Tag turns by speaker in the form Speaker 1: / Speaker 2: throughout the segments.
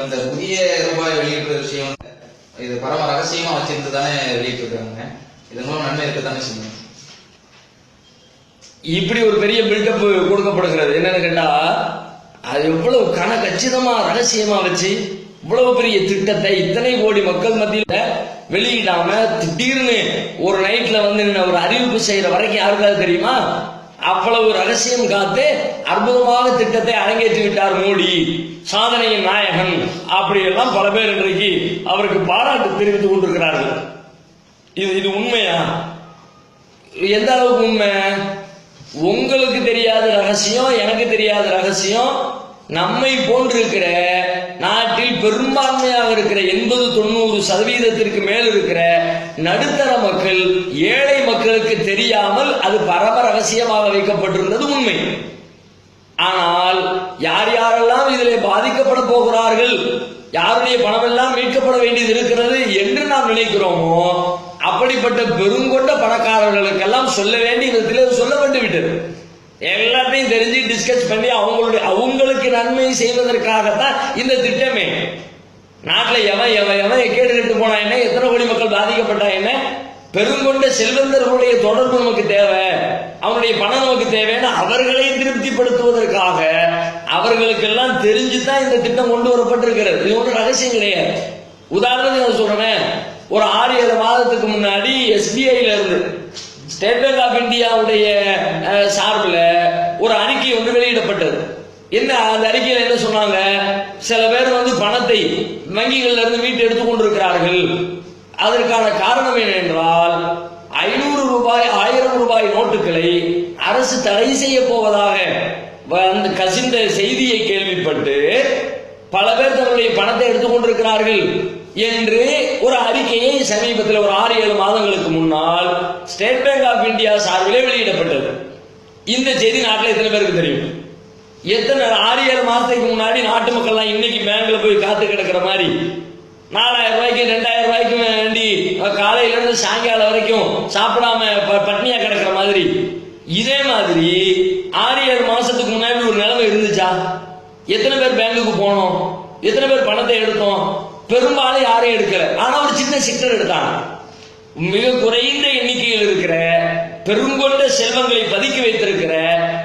Speaker 1: இந்த புதிய ரூபாய் வெளியிடுற விஷயம் இது பரம ரகசியமா வச்சிருந்து தானே வெளியிட்டிருக்காங்க. இதன் மூலம் நன்மை இருக்கத்தானே செய்யும்.
Speaker 2: இப்படி ஒரு பெரிய பில்டப் கொடுக்கப்படுகிறது. என்னன்னு கேட்டா, அது எவ்வளவு கச்சிதமா ரகசியமா வச்சு இவ்வளவு பெரிய திட்டத்தை இத்தனை கோடி மக்கள் மத்தியில வெளியிடாம திடீர்னு ஒரு நைட்ல வந்து ஒரு அறிவிப்பு செய்யற வரைக்கும் யாருக்காவது தெரியுமா? அவ்வளவு ரகசியம் காத்து அற்புதமாக திட்டத்தை அரங்கேற்றி விட்டார் மோடி, சாதனையின் நாயகன். அப்படி எல்லாம் பல பேர் இன்றைக்கு அவருக்கு பாராட்டு தெரிவித்துக் கொண்டிருக்கிறார்கள். இது உண்மையா? எந்த அளவுக்கு உண்மை? உங்களுக்கு தெரியாத ரகசியம், எனக்கு தெரியாத ரகசியம், நம்மை போன்றிருக்கிற நாட்டில் பெரும்பான்மையாக இருக்கிற 80-90% மேல் இருக்கிற நடுத்தர மக்கள், ஏழை மக்களுக்கு தெரியாமல் அது பரம ரகசியமாக வைக்கப்பட்டிருந்தது உண்மை. ஆனால் யார் யாரெல்லாம் இதில் பாதிக்கப்பட போகிறார்கள், யாருடைய பணம் எல்லாம் மீட்கப்பட வேண்டியது இருக்கிறது என்று நாம் நினைக்கிறோமோ, அப்படிப்பட்ட பெருங்கொண்ட பணக்காரர்களுக்கெல்லாம் சொல்ல வேண்டிய விதத்தில் சொல்லப்பட்டு விட்டது. எல்லாத்தையும் தெரிஞ்சு டிஸ்கஸ் பண்ணி அவங்களுக்கு நன்மை செய்வதற்காகத்தான் இந்த திட்டமே. நாட்டில் எவன் எவன் எவன் கேடு கட்டு போனா என்ன, எத்தனை கோடி மக்கள் பாதிக்கப்பட்டா என்ன, பெருங்கொண்ட செல்வந்தர்களுடைய தொடர்பு நமக்கு தேவை, அவனுடைய பணம் நமக்கு தேவைன்னு அவர்களை திருப்திப்படுத்துவதற்காக அவர்களுக்கெல்லாம் தெரிஞ்சுதான் இந்த திட்டம் கொண்டு வரப்பட்டிருக்கிறது. இது ஒன்றும் ரகசியம் கிடையாது. உதாரணத்துக்கு நான் சொல்றேன், ஒரு 6-7 மாதத்துக்கு முன்னாடி SBIல இருந்து ஸ்டேட் பேங்க் ஆஃப் இந்தியாவுடைய சார்பில் ஒரு அறிக்கை ஒன்று வெளியிடப்பட்டது. என்ன அந்த அறிக்கையில் என்ன சொன்னாங்க? சில பேர் வந்து பணத்தை வங்கிகளில் இருந்து மீட்டு எடுத்துக் கொண்டிருக்கிறார்கள். அதற்கான காரணம் என்னவென்றால் 500 ரூபாய் 1000 ரூபாய் நோட்டுகளை அரசு தடை செய்ய போவதாக அந்த கசிந்த செய்தியை கேள்விப்பட்டு பல பேர் தன்னுடைய பணத்தை எடுத்துக் கொண்டிருக்கிறார்கள் என்று ஒரு அறிக்கையை சமீபத்தில் ஒரு 6-7 மாதங்களுக்கு முன்னால் ஸ்டேட் பேங்க் ஆஃப் இந்தியா சார்பிலே வெளியிடப்பட்டது. இந்த செய்தி நாட்டில் எத்தனை பேருக்கு தெரியும்? எத்தனை 6-7 மாதத்துக்கு முன்னாடி நாட்டு மக்கள்லாம் இன்னைக்கு பேங்க்ல போய் காத்து கிடக்கிற மாதிரி 4000 ரூபாய்க்கு 2000 ரூபாய்க்கு வேண்டி காலையில இருந்து சாயங்காலம் வரைக்கும் சாப்பிடாம பட்னியா கிடக்கிற மாதிரி, இதே மாதிரி 6-7 மாசத்துக்கு முன்னாடி ஒரு நிலைமை இருந்துச்சா? எத்தனை பேர் பேங்குக்கு போனோம்? எத்தனை பேர் பணத்தை எடுத்தோம்? பெரும்பாலும் யாரையும் எடுக்கல. ஆனா ஒரு சின்ன சிக்கல் எடுத்தாங்க. மிக குறைந்த எண்ணிக்கையில் இருக்கிற பெருங்கொண்ட செல்வங்களை பதுக்கி வைத்திருக்கிற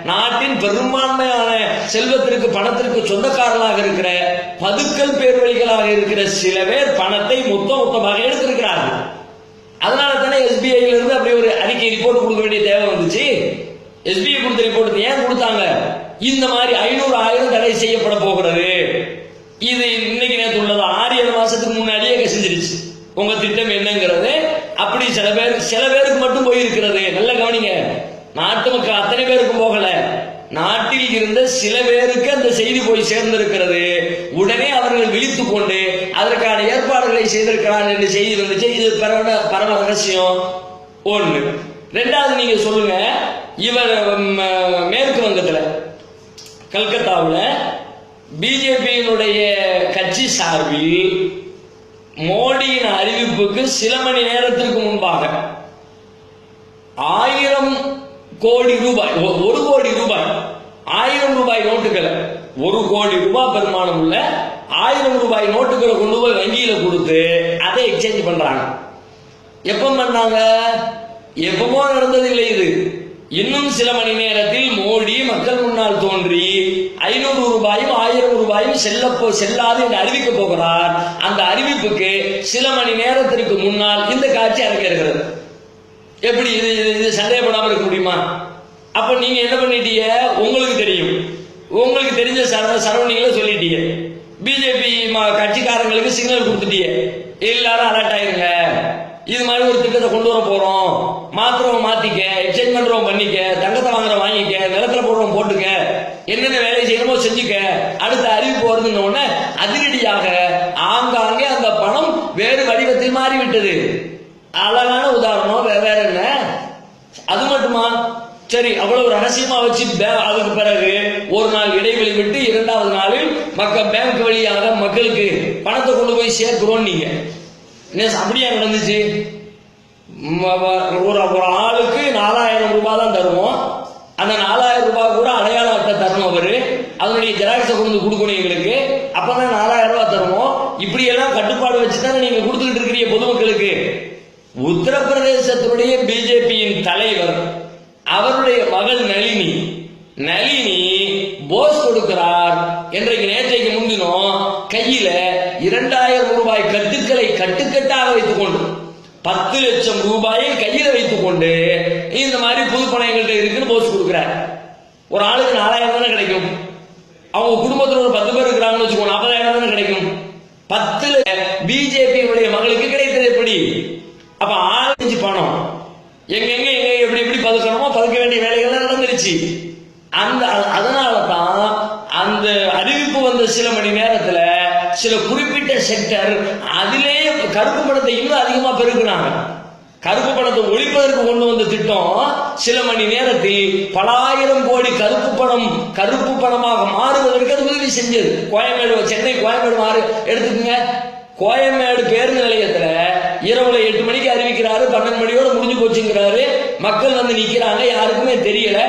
Speaker 2: நாட்டின் பெரும்பான்மையான செல்வத்திற்கு பணத்திற்கு சொந்தக்காரர்களாக இருக்கிற பதுக்கல் பேர்வழிகளாக இருக்கிற சில பேர் பணத்தை மொத்தமாக எடுத்திருக்கிறார்கள். அதனால தானே SBIல இருந்து அப்படி ஒரு அறிக்கை ரிப்போர்ட் கொடுக்க வேண்டிய தேவை வந்துச்சு. SBI கொடுத்த ரிப்போர்ட் ஏன் கொடுத்தாங்க? இந்த மாதிரி 500-1000 தடை செய்யப்பட போகிறது. இது இன்னைக்கு நேற்று உள்ளது 6-7 மாசத்துக்கு முன்னாடியே கசிஞ்சிருச்சு. உங்க திட்டம் என்னங்கிறது அப்படி சில பேருக்கு மட்டும் போயிருக்கிறது. நல்ல கவனிங்க, நாட்டு மக்கள் அத்தனை பேருக்கும் போகல. நாட்டில் இருந்த சில பேருக்கு அந்த செய்தி போய் சேர்ந்திருக்கிறது. உடனே அவர்கள் விழித்துக் கொண்டு அதற்கான ஏற்பாடுகளை செய்திருக்கிறார் என்று செய்தி வந்துச்சு. இது பரம ரகசியம் ஒன்று. ரெண்டாவது, நீங்க சொல்லுங்க, இவர் மேற்கு வங்கத்தில் கல்கத்தாவில் பிஜேபியினுடைய கட்சி சார்பில் மோடியின் அறிவிப்புக்கு சில மணி நேரத்திற்கு முன்பாக 1000 கோடி ரூபாய், 1 கோடி ரூபாய், 1000 ரூபாய் நோட்டுகளை, 1 கோடி ரூபாய் பெருமானம் உள்ள 1000 ரூபாய் நோட்டுகளை கொண்டு போய் வங்கியில கொடுத்து அதை எக்ஸ்சேஞ்ச் பண்றாங்க. எப்ப பண்ணாங்க? எப்பவோ நடந்தது இல்லை இது. இன்னும் சில மணி நேரத்தில் மோடி மக்கள் முன்னால் தோன்றி 500 ரூபாயும் 1000 ரூபாயும் செல்லாது என்று அறிவிக்க போகிறார். அந்த அறிவிப்புக்கு சில மணி நேரத்திற்கு முன்னால் இந்த காட்சி அரங்கேறுகிறது. எப்படி இது சந்தேகப்படாமல் இருக்க முடியுமா? அப்ப நீங்க என்ன பண்ணிட்டீங்க? உங்களுக்கு தெரியும், உங்களுக்கு தெரிஞ்ச சரௌண்டிங்ல சொல்லிட்டீங்க. பிஜேபி கட்சிக்காரங்களுக்கு சிக்னல் கொடுத்துட்டீங்க, எல்லாரும் அலர்ட் ஆயிருங்க, இது மாதிரி ஒரு திட்டத்தை கொண்டு வர போறோம், மாத்திரம் மாத்திக்க, எக்ஸ்சேஞ்ச் பண்றோம் பண்ணிக்க, தங்கத்தை வாங்குற வாங்கிக்க, நிலத்துல போடுறோம் போட்டுக்க, என்னென்ன வேலை செய்யணுமோ செஞ்சுக்க, அடுத்த அறிவிப்பு வருதுன்னு உடனே அதிரடியாக ஆங்காங்கே அந்த பணம் வேறு வடிவத்தில் மாறிவிட்டது. அழகான உதாரணம். வேற என்ன? அது மட்டுமா? சரி, அவ்வளவு ரகசியமா வச்சு அதுக்கு பிறகு ஒரு நாள் இடைவெளி விட்டு 2வது நாளில் பேங்க் வழியாக மக்களுக்கு பணத்தை கொண்டு போய் சேர்க்கிறோம். நீங்க அப்படியா நடந்துச்சு? ஒரு ஆளுக்கு 4000 ரூபாய் தான் தருவோம். அந்த 4000 ரூபாய் கூட அடையாள அட்டை தரணும். அவரு அதனுடைய ஜெராக்ஸை கொண்டு கொடுக்கணும் எங்களுக்கு. அப்பதான் 4000 ரூபாய் தருவோம். இப்படி எல்லாம் கட்டுப்பாடு வச்சுதானே நீங்க கொடுத்துக்கிட்டு இருக்கிறீங்க பொதுமக்களுக்கு. உத்தரப்பிரதேசத்தினுடைய பிஜேபியின் தலைவர் அவருடைய மகள் நளினி போஸ் கொடுக்கிறார். நேற்றைக்கு முன்தினம் கையில 2000 ரூபாய் கட்டுக்களை கட்டுக்கட்டாக வைத்துக் கொண்டு 10 லட்சம் ரூபாயை கையில வைத்துக் கொண்டு இந்த மாதிரி புதுப்பணம் எங்கள்கிட்ட இருக்குன்னு போஸ் கொடுக்கிறார். ஒரு ஆளுக்கு 4000 தானே கிடைக்கும். அவங்க குடும்பத்தில் ஒரு 10 பேர் இருக்கிறாங்கன்னு வச்சுக்கோங்க, 40,000 தானே கிடைக்கும். 10 பிஜேபி மகளுக்கு கிடைத்தது எப்படி? அப்ப ஆளு பணம் எங்க எப்படி பதுக்கணுமோ பதுக்க வேண்டிய வேலைகள் நடந்துருச்சு. அதனாலதான் அந்த அறிவிப்பு வந்த சில மணி நேரத்துல சில குறிப்பிட்ட செக்டர் அதிலேயே கருப்பு பணத்தை இன்னும் அதிகமா பெருக்குனாங்க. கருப்பு பணத்தை ஒழிப்பதற்கு கொண்டு வந்த திட்டம் சில மணி நேரத்தில் பல ஆயிரம் கோடி கருப்பு பணமாக மாறுவதற்கு அது உதவி செஞ்சது. சென்னை கோயம்பேடு எடுத்துக்கங்க. கோயம்பேடு பேருந்து நிலையத்துல இரவுல 8 மணிக்கு அறிவிக்கிறாரு, 12 மணியோட முடிஞ்சு போச்சுங்கிறாரு. மக்கள் வந்து நிக்கிறாங்க, யாருக்குமே தெரியல.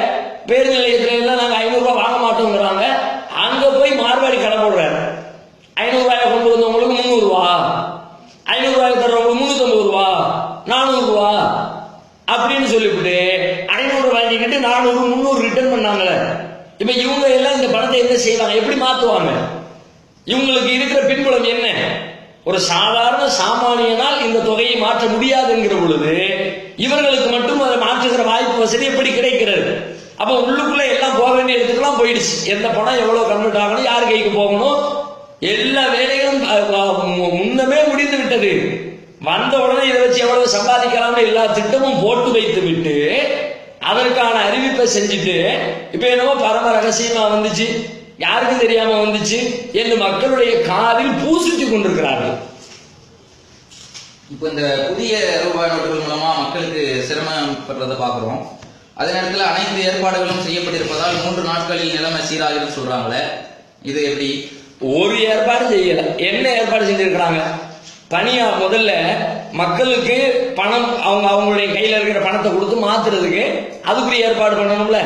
Speaker 2: பேருந்து நிலையத்துல எல்லாம் நாங்க 500 ரூபாய் வாங்க மாட்டோங்கிறாங்க. அங்க போய் மார்வாடி கடை போடுறாரு. 500 ரூபாய் கொண்டு வந்தவங்களுக்கு 300 ரூபா, 500 ரூபாய் தர்றவங்களுக்கு 350 ரூபா, 400 ரூபா அப்படின்னு சொல்லிவிட்டு 500 வாங்கிக்கிட்டு 400 300 ரிட்டர்ன் பண்ணாங்களே. இப்ப இவங்க எல்லாம் இந்த பணத்தை என்ன செய்வாங்க, எப்படி மாத்துவாங்க? இவங்களுக்கு இருக்கிற பின்புலம் என்ன? ஒரு சாதாரண சாமானியனால் இந்த தொகையை மாற்ற முடியாது என்கிற பொழுது இவர்களுக்கு மட்டும் அதை மாற்றுகிற வாய்ப்பு வசதி எப்படி கிடைக்கிறது? அப்ப உள்ளுக்குள்ள எல்லாம் போக வேண்டிய இடத்துக்குலாம் போயிடுச்சு. எந்த பணம் எவ்வளவு கன்வெர்ட் ஆகணும், யார் கைக்கு போகணும், எல்லா வேலைகளும் முன்னமே முடிந்து விட்டது. வந்த உடனே இதை வச்சு எவ்வளவு சம்பாதிக்கலாம்னு எல்லா திட்டமும் போட்டு வைத்து விட்டு அதற்கான அறிவிப்பை செஞ்சுட்டு இப்ப என்னவோ பரம ரகசியமா வந்துச்சு, யாருக்கும் தெரியாம வந்துச்சு என்று மக்களுடைய காதில் பூசிட்டு கொண்டிருக்கிறார்கள்.
Speaker 1: இப்ப இந்த புதிய ரூபாய் நோட்டுகள் மூலமா மக்களுக்கு சிரமம் படுறதை பாக்குறோம். அதே நேரத்தில் அனைத்து ஏற்பாடுகளும் செய்யப்பட்டிருப்பதால் 3 நாட்களில் நிலைமை சீராகும் சொல்றாங்களே, இது எப்படி?
Speaker 2: ஒரு ஏற்பாடு செய்யல. என்ன ஏற்பாடு செஞ்சிருக்கிறாங்க? முதல்ல மக்களுக்கு பணம் அவங்களுடைய கையில இருக்கிற பணத்தை கொடுத்து மாத்துறதுக்கு அதுக்குரிய ஏற்பாடு பண்ணணும்ல.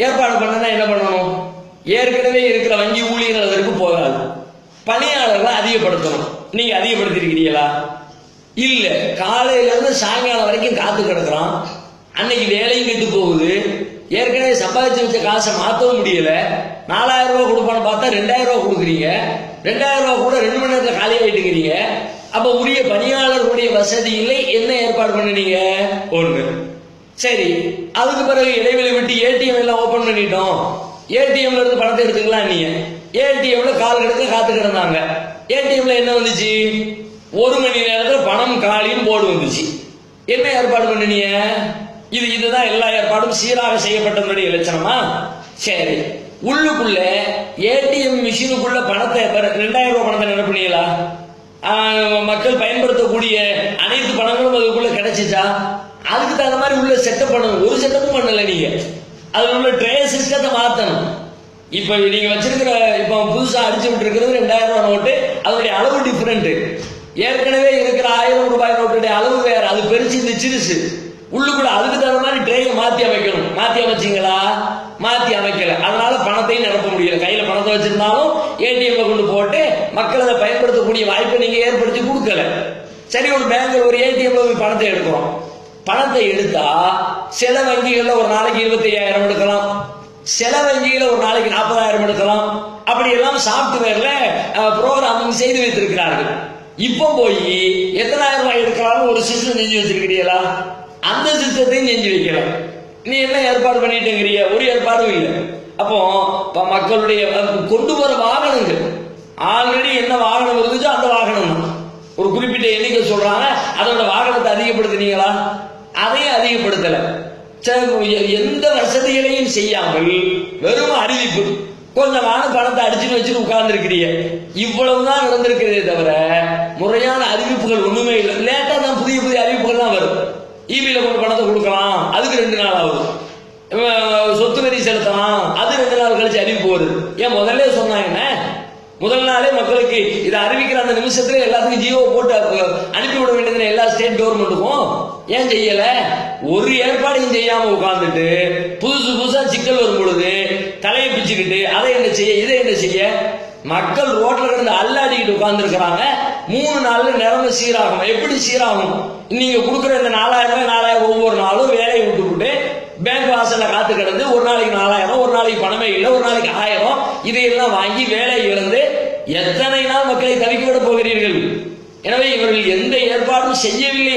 Speaker 2: ஏற்பாடு பண்ணனா என்ன பண்ணணும்? ஏற்கனவே இருக்கிற வங்கி ஊழியர்கள் அதற்கு போகாது. பணியாளர்களை அதிகப்படுத்தணும். நீங்க அதிகப்படுத்திருக்கிறீங்களா? இல்ல. காலையில இருந்து சாயங்காலம் வரைக்கும் காத்து கிடக்குறான். அன்னைக்கு வேலையும் கெட்டு போகுது. ஏற்கனவே சம்பாதிச்சு வச்ச காசை மாற்றவும் முடியல. 4000 ரூபாய் கொடுப்பான்னு பார்த்தா 2000 ரூபாய் கொடுக்குறீங்க. 2000 ரூபாய் கூட 2 மணி நேரத்தில் காலியாயிட்டுக்கிறீங்க. அப்ப உரிய பணியாளர்களுடைய வசதி இல்லை. என்ன ஏற்பாடு பண்ணினீங்க? ஒண்ணு. சரி, அதுக்கு பிறகு இடைவெளி விட்டு ஏடிஎம் எல்லாம் ஓபன் பண்ணிட்டோம். ஏடிஎம்ல இருந்து பணத்தை எடுத்துக்கலாம். நீங்க ஏடிஎம்ல கால் கிடக்க காத்து கிடந்தாங்க. ஏடிஎம்ல என்ன வந்துச்சு? 1 மணி நேரத்தில் பணம் காலியும் போர்டு வந்துச்சு. என்ன ஏற்பாடு பண்ணினீங்க? இதுதான் எல்லா ஏற்பாடும் சீராக செய்யப்பட்டதுடைய லட்சணமா? சரி, உள்ளுக்குள்ள ஏடிஎம் மிஷினுக்குள்ள பணத்தை 2000 ரூபாய் பணத்தை நிரப்புனீங்களா? மக்கள் பயன்படுத்தக்கூடிய அனைத்து பணங்களும் அதுக்குள்ள கிடைச்சிச்சா? அதுக்கு தகுந்த மாதிரி உள்ள செட்டப் பண்ணணும். ஒரு செட்டப்பும் பண்ணல. நீங்க அதுல உள்ள ட்ரே சிஸ்டத்தை மாத்தணும். இப்ப நீங்க வச்சிருக்கிற இப்ப புதுசா அடிச்சு விட்டு இருக்கிறது 2000 ரூபாய் நோட்டு, அதனுடைய அளவு டிஃபரெண்ட். ஏற்கனவே இருக்கிற 1000 ரூபாய் நோட்டுடைய அளவு வேற, அது பெருசு, இந்த சிறுசு. உள்ளுக்குள்ள அதுக்கு தகுந்த மாதிரி ட்ரேயை மாத்தி அமைக்கணும். மாத்தி அமைச்சிங்களா? மாத்தி அமைக்கல. அதனால பணத்தையும் நிரப்ப முடியல. கையில பணத்தை வச்சிருந்தாலும் ஏடிஎம்ல கொண்டு போட்டு மக்கள் அதை பயன்படுத்தக்கூடிய வாய்ப்பை நீங்க ஏற்படுத்தி கொடுக்கல. சரி, ஒரு பேங்க்ல ஒரு ஏடிஎம்ல போய் பணத்தை எடுக்கிறோம். பணத்தை எடுத்தா சில வங்கிகள்ல ஒரு நாளைக்கு 25,000 எடுக்கலாம், சில வங்கியில ஒரு நாளைக்கு 40,000 எடுக்கலாம். அப்படி எல்லாம் சாப்ட்வேர்ல ப்ரோக்ராமிங் செய்து வைத்திருக்கிறார்கள். இப்போ போய் எத்தனாயிரம் ரூபாய் எடுக்கலாம்னு ஒரு சிஸ்டம் செஞ்சு வச்சிருக்கிறீங்களா? அந்த சிஸ்டத்தையும் செஞ்சு வைக்கலாம். நீ என்ன ஏற்பாடு பண்ணிட்டுங்கிறிய? ஒரு ஏற்பாடும் இல்லை. அப்போ மக்களுடைய கொண்டு வர வாகனங்கள் ஆல்ரெடி என்ன வாகனம் இருந்துச்சோ அந்த வாகனம் தான். ஒரு குறிப்பிட்ட எண்ணிக்கை சொல்றாங்க, அதோட வாகனத்தை அதிகப்படுத்தினீங்களா? அதையும் அதிகப்படுத்தல. எந்த வசதிகளையும் செய்யாமல் வெறும் அறிவிப்பு, கொஞ்சம் பணத்தை அடிச்சுட்டு வச்சுட்டு உட்கார்ந்து இருக்கிறீங்க. இவ்வளவுதான் நடந்திருக்கிறதே தவிர முறையான அறிவிப்புகள் ஒண்ணுமே இல்லை. லேட்டா தான் புதிய அறிவிப்புகள் தான் வரும். இபில கொண்டு பணத்தை கொடுக்கலாம், அதுக்கு 2 நாள் ஆகுது. சொத்து வரி செலுத்தலாம், அது 2 நாள் கழிச்சு அறிவிப்பு வருது. ஏன் முதல்ல சொன்னாங்க? முதல் நாளே மக்களுக்கு இதை அறிவிக்கிற அந்த நிமிஷத்துல எல்லாத்துக்கும் ஜியோ போட்டு அனுப்பிவிட வேண்டியது எல்லா ஸ்டேட் கவர்மெண்ட்டுக்கும். ஏன் செய்யல? ஒரு ஏற்பாடையும் செய்யாம உட்கார்ந்துட்டு புதுசா சிக்கல் வரும் பொழுது தலையை பிச்சுக்கிட்டு அதை என்ன செய்ய, இதை என்ன செய்ய, மக்கள் ரோட்ல கிடந்து அல்லாடிக்கிட்டு உட்கார்ந்து இருக்கிறாங்க. 3 நாள்ல நிலைமை சீராகும். எப்படி சீராகும்? நீங்க கொடுக்குற இந்த 4000 ஒவ்வொரு நாளும் வேலையை விட்டுவிட்டு பேங்க் வாசல்ல காத்து கிடந்து ஒரு நாளைக்கு 4000, ஒரு நாளைக்கு பணமே இல்லை, ஒரு நாளைக்கு 1000, இதையெல்லாம் வாங்கி வேலை இழந்து எத்தனை நாள் மக்களை தவிக்க விட போகிறீர்கள்? எனவே இவர்கள் எந்த ஏற்பாடும் செய்யவில்லை.